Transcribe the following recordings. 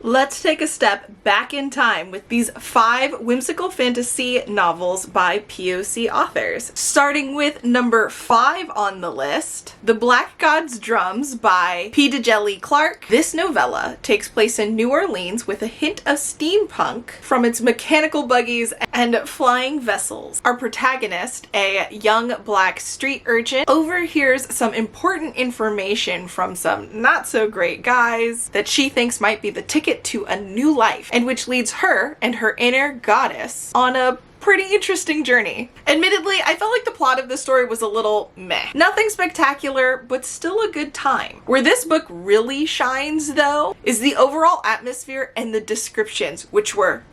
Let's take a step back in time with these 5 whimsical fantasy novels by POC authors. Starting with number 5 on the list, The Black God's Drums by P. Djeli Clark. This novella takes place in New Orleans with a hint of steampunk from its mechanical buggies and flying vessels. Our protagonist, a young black street urchin, overhears some important information from some not so great guys that she thinks might be the ticket to a new life, and which leads her and her inner goddess on a pretty interesting journey. Admittedly, I felt like the plot of this story was a little meh. Nothing spectacular, but still a good time. Where this book really shines, though, is the overall atmosphere and the descriptions, which were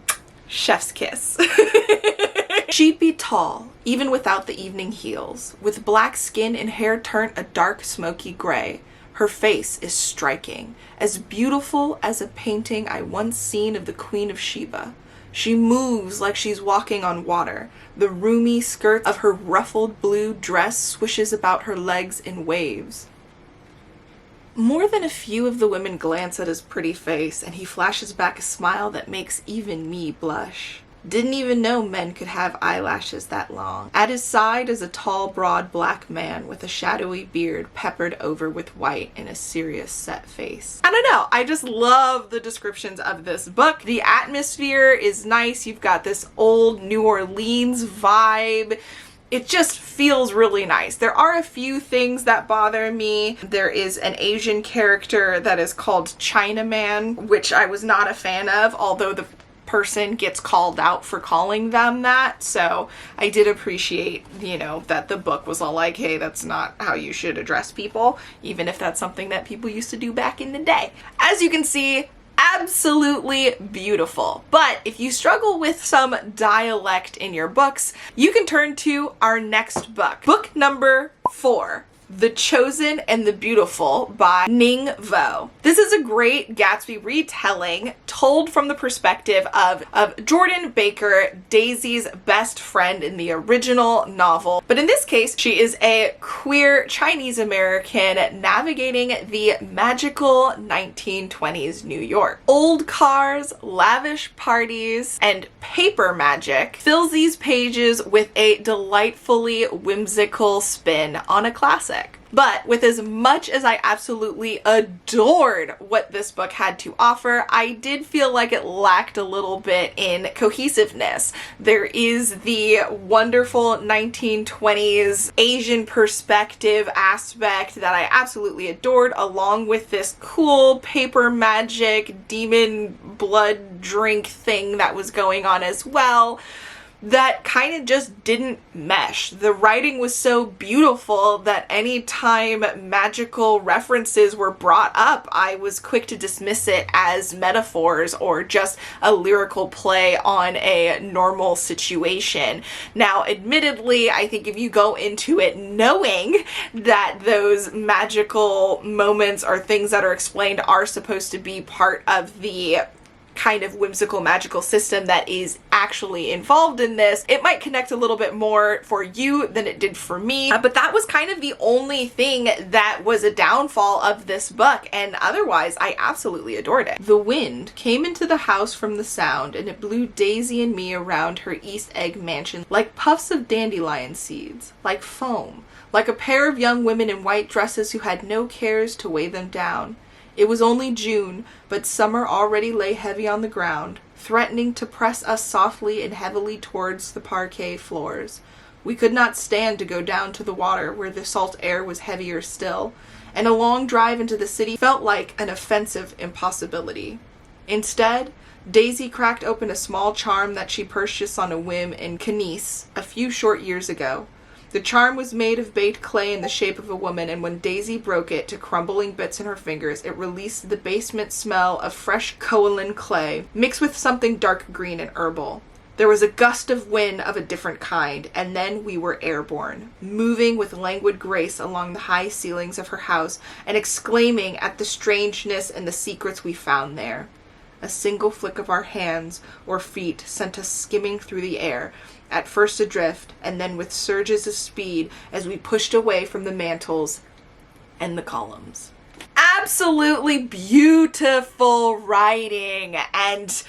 chef's kiss. She'd be tall, even without the evening heels, with black skin and hair turned a dark smoky gray. Her face is striking, as beautiful as a painting I once seen of the Queen of Sheba. She moves like she's walking on water. The roomy skirt of her ruffled blue dress swishes about her legs in waves. More than a few of the women glance at his pretty face, and he flashes back a smile that makes even me blush. Didn't even know men could have eyelashes that long. At his side is a tall, broad black man with a shadowy beard peppered over with white and a serious set face. I don't know, I just love the descriptions of this book. The atmosphere is nice. You've got this old New Orleans vibe. It just feels really nice. There are a few things that bother me. There is an Asian character that is called Chinaman, which I was not a fan of, although the person gets called out for calling them that. So I did appreciate, that the book was all like, hey, that's not how you should address people, even if that's something that people used to do back in the day. As you can see, absolutely beautiful. But if you struggle with some dialect in your books, you can turn to our next book. Book number 4. The Chosen and the Beautiful by Ning Vo. This is a great Gatsby retelling told from the perspective of Jordan Baker, Daisy's best friend in the original novel. But in this case, she is a queer Chinese American navigating the magical 1920s New York. Old cars, lavish parties, and paper magic fills these pages with a delightfully whimsical spin on a classic. But with as much as I absolutely adored what this book had to offer, I did feel like it lacked a little bit in cohesiveness. There is the wonderful 1920s Asian perspective aspect that I absolutely adored, along with this cool paper magic demon blood drink thing that was going on as well. That kind of just didn't mesh. The writing was so beautiful that anytime magical references were brought up, I was quick to dismiss it as metaphors or just a lyrical play on a normal situation. Now, admittedly, I think if you go into it knowing that those magical moments or things that are explained are supposed to be part of the kind of whimsical magical system that is actually involved in this, it might connect a little bit more for you than it did for me. But that was kind of the only thing that was a downfall of this book, and otherwise I absolutely adored it. The wind came into the house from the sound, and it blew Daisy and me around her East Egg mansion like puffs of dandelion seeds, like foam, like a pair of young women in white dresses who had no cares to weigh them down. It was only June, but summer already lay heavy on the ground, threatening to press us softly and heavily towards the parquet floors. We could not stand to go down to the water where the salt air was heavier still, and a long drive into the city felt like an offensive impossibility. Instead, Daisy cracked open a small charm that she purchased on a whim in Canice a few short years ago. The charm was made of baked clay in the shape of a woman, and when Daisy broke it to crumbling bits in her fingers, it released the basement smell of fresh kaolin clay, mixed with something dark green and herbal. There was a gust of wind of a different kind, and then we were airborne, moving with languid grace along the high ceilings of her house, and exclaiming at the strangeness and the secrets we found there. A single flick of our hands or feet sent us skimming through the air, at first adrift, and then with surges of speed as we pushed away from the mantels and the columns. Absolutely beautiful writing and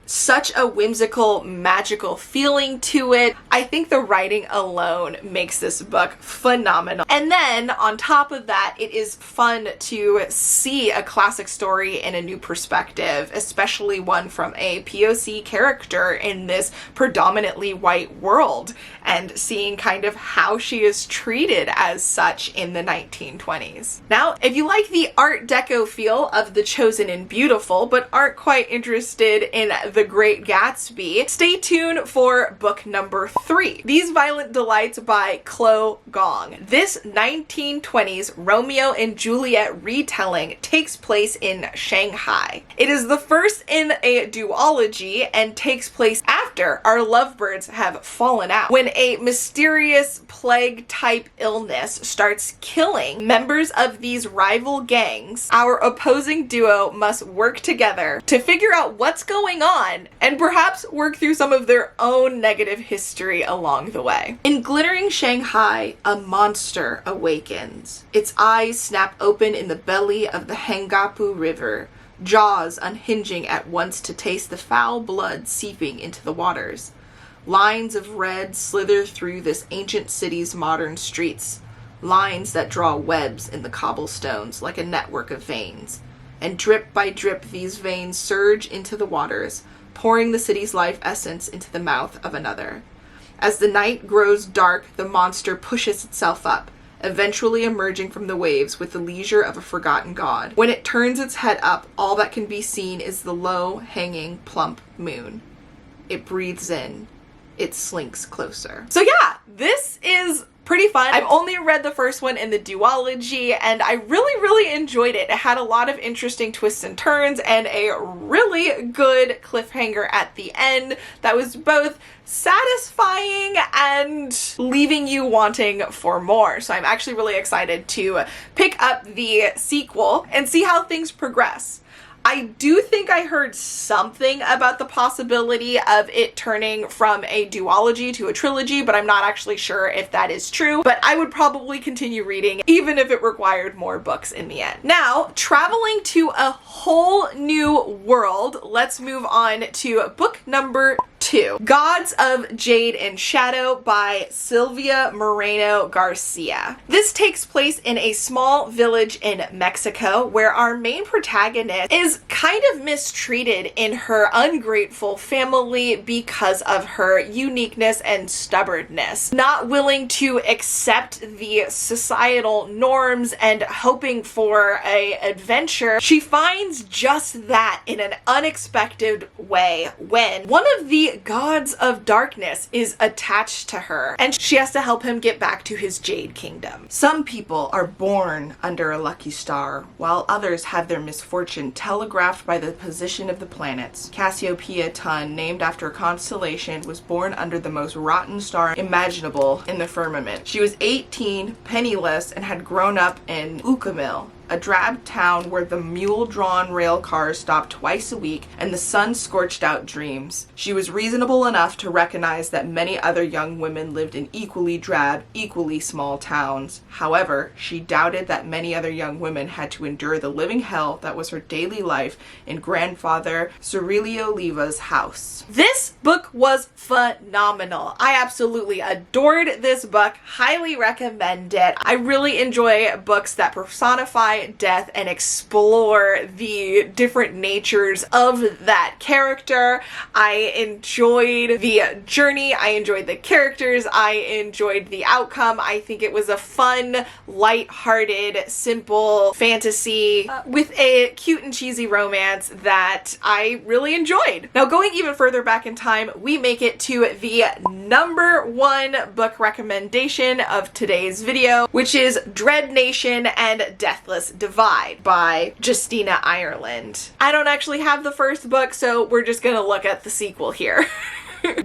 such a whimsical, magical feeling to it. I think the writing alone makes this book phenomenal. And then on top of that, it is fun to see a classic story in a new perspective, especially one from a POC character in this predominantly white world, and seeing kind of how she is treated as such in the 1920s. Now, if you like the Art Deco feel of The Chosen and Beautiful, but aren't quite interested in The Great Gatsby, stay tuned for book number 3, These Violent Delights by Chloe Gong. This 1920s Romeo and Juliet retelling takes place in Shanghai. It is the first in a duology and takes place after our lovebirds have fallen out, when a mysterious plague-type illness starts killing members of these rival gangs. Our opposing duo must work together to figure out what's going on and perhaps work through some of their own negative history along the way. In glittering Shanghai, a monster awakens. Its eyes snap open in the belly of the Hangapu River, jaws unhinging at once to taste the foul blood seeping into the waters. Lines of red slither through this ancient city's modern streets, lines that draw webs in the cobblestones like a network of veins. And drip by drip these veins surge into the waters, pouring the city's life essence into the mouth of another. As the night grows dark, the monster pushes itself up, eventually emerging from the waves with the leisure of a forgotten god. When it turns its head up, all that can be seen is the low-hanging, plump moon. It breathes in. It slinks closer. So yeah, this is pretty fun. I've only read the first one in the duology, and I really enjoyed it. It had a lot of interesting twists and turns and a really good cliffhanger at the end that was both satisfying and leaving you wanting for more. So I'm actually really excited to pick up the sequel and see how things progress. I do think I heard something about the possibility of it turning from a duology to a trilogy, but I'm not actually sure if that is true. But I would probably continue reading even if it required more books in the end. Now, traveling to a whole new world, let's move on to book number 2, Gods of Jade and Shadow by Silvia Moreno Garcia. This takes place in a small village in Mexico where our main protagonist is kind of mistreated in her ungrateful family because of her uniqueness and stubbornness. Not willing to accept the societal norms and hoping for an adventure, she finds just that in an unexpected way when one of the gods of darkness is attached to her, and she has to help him get back to his Jade Kingdom. Some people are born under a lucky star, while others have their misfortune telegraphed by the position of the planets. Cassiopeia Tun, named after a constellation, was born under the most rotten star imaginable in the firmament. She was 18, penniless, and had grown up in Ucamil, a drab town where the mule-drawn rail cars stopped twice a week and the sun scorched out dreams. She was reasonable enough to recognize that many other young women lived in equally drab, equally small towns. However, she doubted that many other young women had to endure the living hell that was her daily life in grandfather Cirilio Oliva's house. This book was phenomenal. I absolutely adored this book. Highly recommend it. I really enjoy books that personify death and explore the different natures of that character. I enjoyed the journey. I enjoyed the characters. I enjoyed the outcome. I think it was a fun, light-hearted, simple fantasy with a cute and cheesy romance that I really enjoyed. Now, going even further back in time, we make it to the number 1 book recommendation of today's video, which is Dread Nation and Deathless Divide by Justina Ireland. I don't actually have the first book, so we're just gonna look at the sequel here.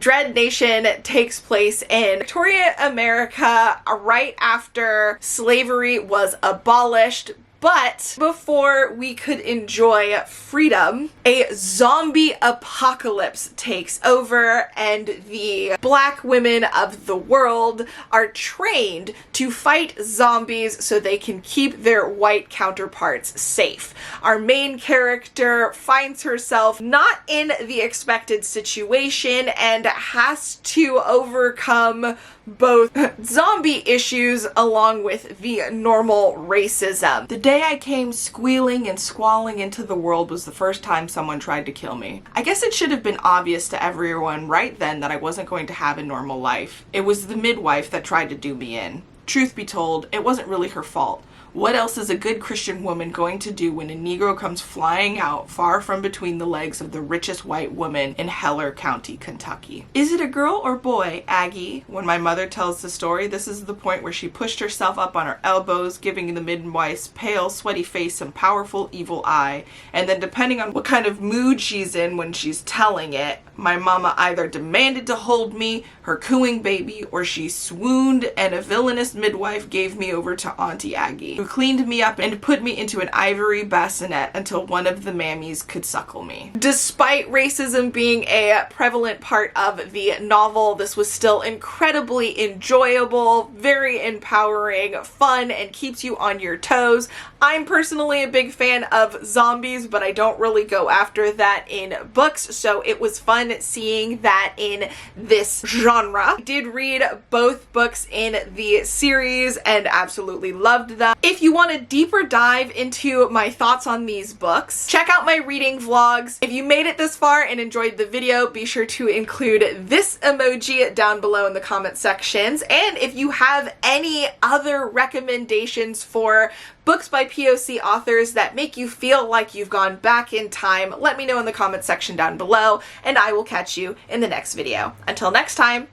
Dread Nation takes place in Victorian America right after slavery was abolished But before we could enjoy freedom, a zombie apocalypse takes over, and the black women of the world are trained to fight zombies so they can keep their white counterparts safe. Our main character finds herself not in the expected situation and has to overcome both zombie issues along with the normal racism. The day I came squealing and squalling into the world was the first time someone tried to kill me. I guess it should have been obvious to everyone right then that I wasn't going to have a normal life. It was the midwife that tried to do me in. Truth be told, it wasn't really her fault. What else is a good Christian woman going to do when a Negro comes flying out far from between the legs of the richest white woman in Heller County, Kentucky? Is it a girl or boy, Aggie? When my mother tells the story, this is the point where she pushed herself up on her elbows, giving the midwife's pale, sweaty face some powerful, evil eye. And then depending on what kind of mood she's in when she's telling it, my mama either demanded to hold me, her cooing baby, or she swooned and a villainous midwife gave me over to Auntie Aggie, who cleaned me up and put me into an ivory bassinet until one of the mammies could suckle me. Despite racism being a prevalent part of the novel, this was still incredibly enjoyable, very empowering, fun, and keeps you on your toes. I'm personally a big fan of zombies, but I don't really go after that in books, so it was fun seeing that in this genre. I did read both books in the series and absolutely loved them. If you want a deeper dive into my thoughts on these books, check out my reading vlogs. If you made it this far and enjoyed the video, be sure to include this emoji down below in the comment sections. And if you have any other recommendations for books by POC authors that make you feel like you've gone back in time, let me know in the comment section down below, and I will catch you in the next video. Until next time,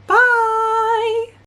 bye!